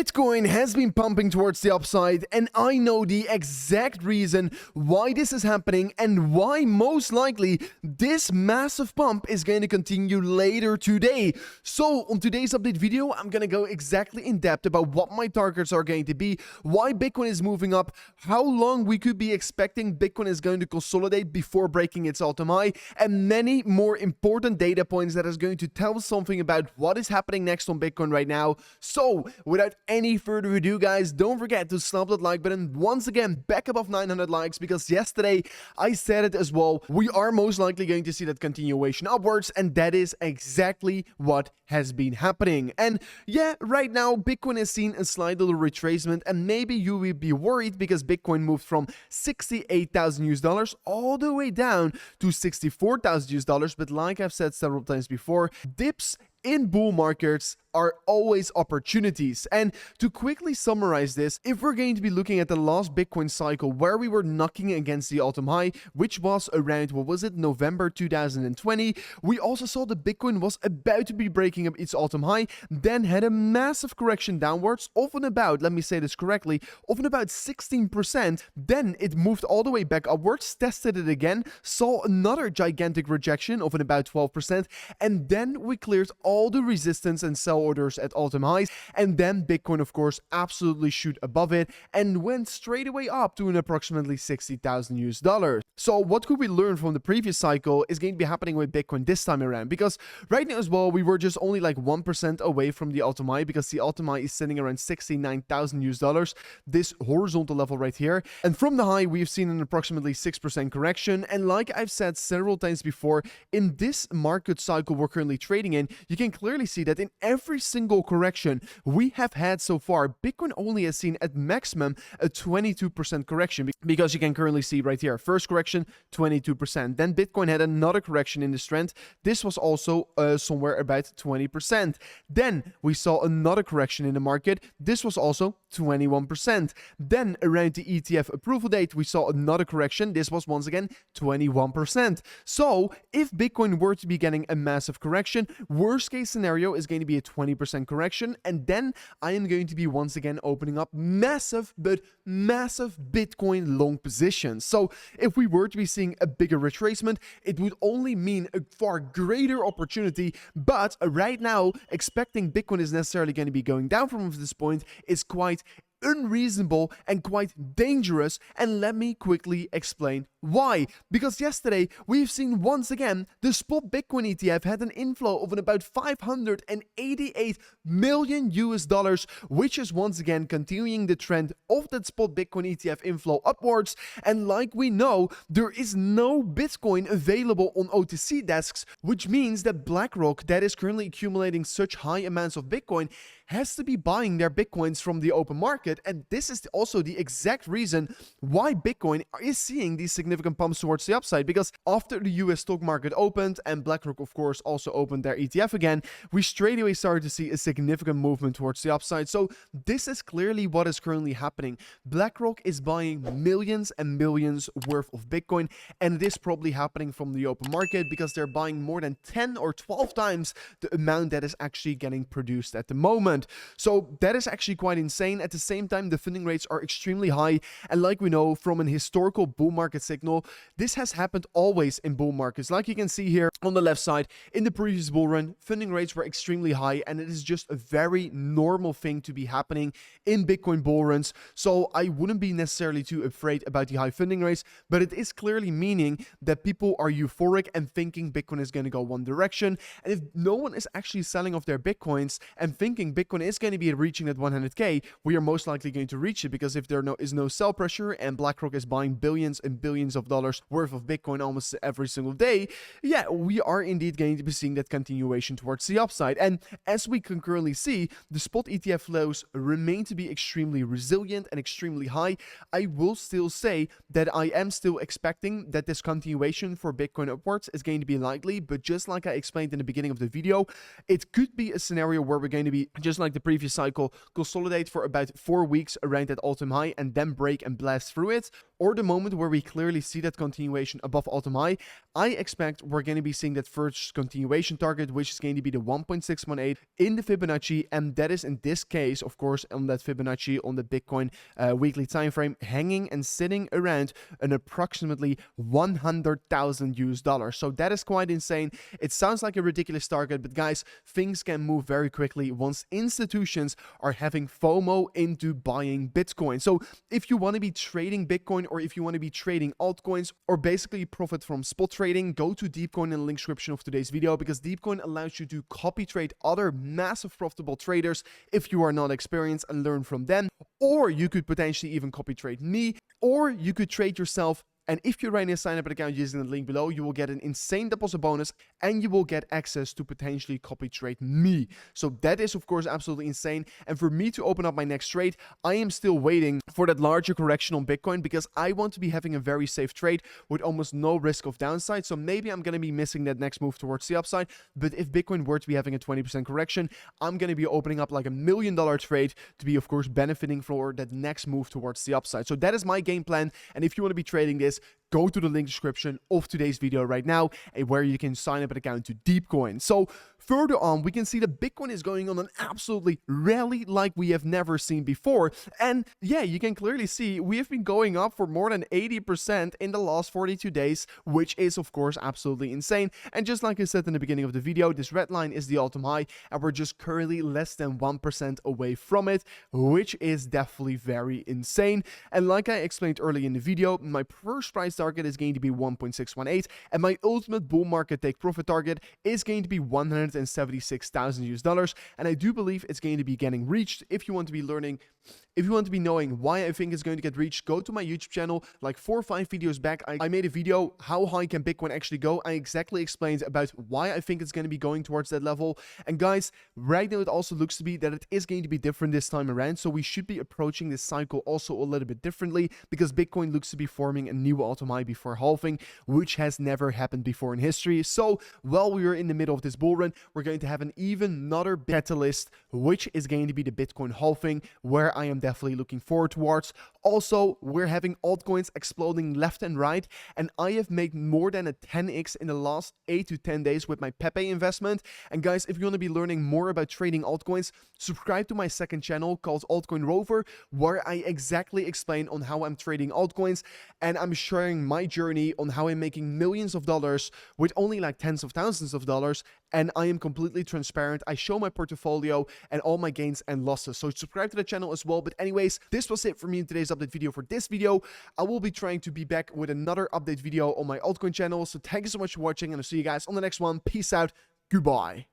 Bitcoin has been pumping towards the upside, and I know the exact reason why this is happening and why most likely this massive pump is going to continue later today. So on today's update video, I'm going to go exactly in depth about what my targets are going to be, why Bitcoin is moving up, how long we could be expecting Bitcoin is going to consolidate before breaking its all-time high, and many more important data points that is going to tell us something about what is happening next on Bitcoin right now. So without any further ado, guys, don't forget to slap that like button once again back above 900 likes, because yesterday I said it as well. We are most likely going to see that continuation upwards, and that is exactly what has been happening. And yeah, right now Bitcoin has seen a slight little retracement, and maybe you will be worried because Bitcoin moved from 68,000 US dollars all the way down to 64,000 US dollars. But like I've said several times before, dips in bull markets are always opportunities. And to quickly summarize this, if we're going to be looking at the last Bitcoin cycle where we were knocking against the all-time high, which was around, what was it, November 2020, we also saw that Bitcoin was about to be breaking up its all-time high, then had a massive correction downwards of about, let me say this correctly, of about 16%. Then it moved all the way back upwards, tested it again, saw another gigantic rejection of about 12%, and then we cleared all the resistance and sell orders at all-time highs, and then Bitcoin of course absolutely shoot above it and went straight away up to an approximately 60,000 US dollars. So what could we learn from the previous cycle is going to be happening with Bitcoin this time around, because right now as well we were just only like 1% away from the all-time high, because the all-time high is sitting around 69,000 US dollars, this horizontal level right here, and from the high we've seen an approximately 6% correction. And like I've said several times before, in this market cycle we're currently trading in, you can clearly see that in every single correction we have had so far, Bitcoin only has seen at maximum a 22% correction, because you can currently see right here, first correction 22%, then Bitcoin had another correction in this trend, this was also somewhere about 20%, then we saw another correction in the market, this was also 21%, then around the ETF approval date we saw another correction, this was once again 21%. So if Bitcoin were to be getting a massive correction, worst case scenario is going to be a 20% correction, and then I am going to be once again opening up massive Bitcoin long positions. So if we were to be seeing a bigger retracement, it would only mean a far greater opportunity. But right now, expecting Bitcoin is necessarily going to be going down from this point is quite unreasonable and quite dangerous, and let me quickly explain why. Because yesterday we've seen once again the spot Bitcoin ETF had an inflow of about 588 million US dollars, which is once again continuing the trend of that spot Bitcoin ETF inflow upwards. And like we know, there is no Bitcoin available on OTC desks, which means that BlackRock, that is currently accumulating such high amounts of Bitcoin, has to be buying their Bitcoins from the open market. And this is also the exact reason why Bitcoin is seeing these significant pumps towards the upside, because after the US stock market opened and BlackRock of course also opened their ETF again, we straight away started to see a significant movement towards the upside. So this is clearly what is currently happening. BlackRock is buying millions and millions worth of Bitcoin, and it is probably happening from the open market because they're buying more than 10 or 12 times the amount that is actually getting produced at the moment. So that is actually quite insane. At the same time, the funding rates are extremely high, and like we know from an historical bull market signal, this has happened always in bull markets. Like you can see here on the left side, in the previous bull run, funding rates were extremely high, and it is just a very normal thing to be happening in Bitcoin bull runs. So I wouldn't be necessarily too afraid about the high funding rates, but it is clearly meaning that people are euphoric and thinking Bitcoin is going to go one direction. And if no one is actually selling off their Bitcoins and thinking Bitcoin is going to be reaching that 100k, we are most likely going to reach it, because if there is no sell pressure and BlackRock is buying billions and billions of dollars worth of Bitcoin almost every single day, yeah, we are indeed going to be seeing that continuation towards the upside. And as we can currently see, the spot ETF flows remain to be extremely resilient and extremely high. I will still say that I am still expecting that this continuation for Bitcoin upwards is going to be likely, but just like I explained in the beginning of the video, it could be a scenario where we're going to be, just like the previous cycle, consolidate for about 4 weeks around that all-time high and then break and blast through it, or the moment where we clearly clearly see that continuation above all-time high. I expect we're going to be seeing that first continuation target, which is going to be the 1.618 in the Fibonacci, and that is in this case, of course, on that Fibonacci on the Bitcoin weekly time frame, hanging and sitting around an approximately 100,000 US dollars. So that is quite insane. It sounds like a ridiculous target, but guys, things can move very quickly once institutions are having FOMO into buying Bitcoin. So if you want to be trading Bitcoin, or if you want to be trading altcoins, or basically profit from spot trading, go to Deepcoin in the link description of today's video, because Deepcoin allows you to copy trade other massive profitable traders if you are not experienced, and learn from them. Or you could potentially even copy trade me, or you could trade yourself. And if you right now sign up an account using the link below, you will get an insane deposit bonus, and you will get access to potentially copy trade me. So that is, of course, absolutely insane. And for me to open up my next trade, I am still waiting for that larger correction on Bitcoin, because I want to be having a very safe trade with almost no risk of downside. So maybe I'm going to be missing that next move towards the upside. But if Bitcoin were to be having a 20% correction, I'm going to be opening up like $1 million trade to be, of course, benefiting for that next move towards the upside. So that is my game plan. And if you want to be trading this, go to the link description of today's video right now, where you can sign up an account to Deepcoin. So further on, we can see that Bitcoin is going on an absolutely rally like we have never seen before. And yeah, you can clearly see we have been going up for more than 80% in the last 42 days, which is, of course, absolutely insane. And just like I said in the beginning of the video, this red line is the all-time high, and we're just currently less than 1% away from it, which is definitely very insane. And like I explained earlier in the video, my first price target is going to be 1.618, and my ultimate bull market take profit target is going to be 176,000 US dollars. And I do believe it's going to be getting reached. If you want to be learning, if you want to be knowing why I think it's going to get reached, go to my YouTube channel. Like 4 or 5 videos back, I made a video, how high can Bitcoin actually go? I exactly explained about why I think it's going to be going towards that level. And guys, right now it also looks to be that it is going to be different this time around. So we should be approaching this cycle also a little bit differently, because Bitcoin looks to be forming a new all-time high before halving, which has never happened before in history. So while we are in the middle of this bull run, we're going to have even another catalyst, which is going to be the Bitcoin halving, where I am definitely looking forward towards. Also, we're having altcoins exploding left and right, and I have made more than a 10x in the last 8 to 10 days with my Pepe investment. And guys, if you want to be learning more about trading altcoins, subscribe to my second channel called Altcoin Rover, where I exactly explain on how I'm trading altcoins, and I'm sharing my journey on how I'm making millions of dollars with only like tens of thousands of dollars. And I am completely transparent. I show my portfolio and all my gains and losses. So subscribe to the channel as well. But anyways, this was it for me in today's update video. For this video, I will be trying to be back with another update video on my altcoin channel. So thank you so much for watching, and I'll see you guys on the next one. Peace out. Goodbye.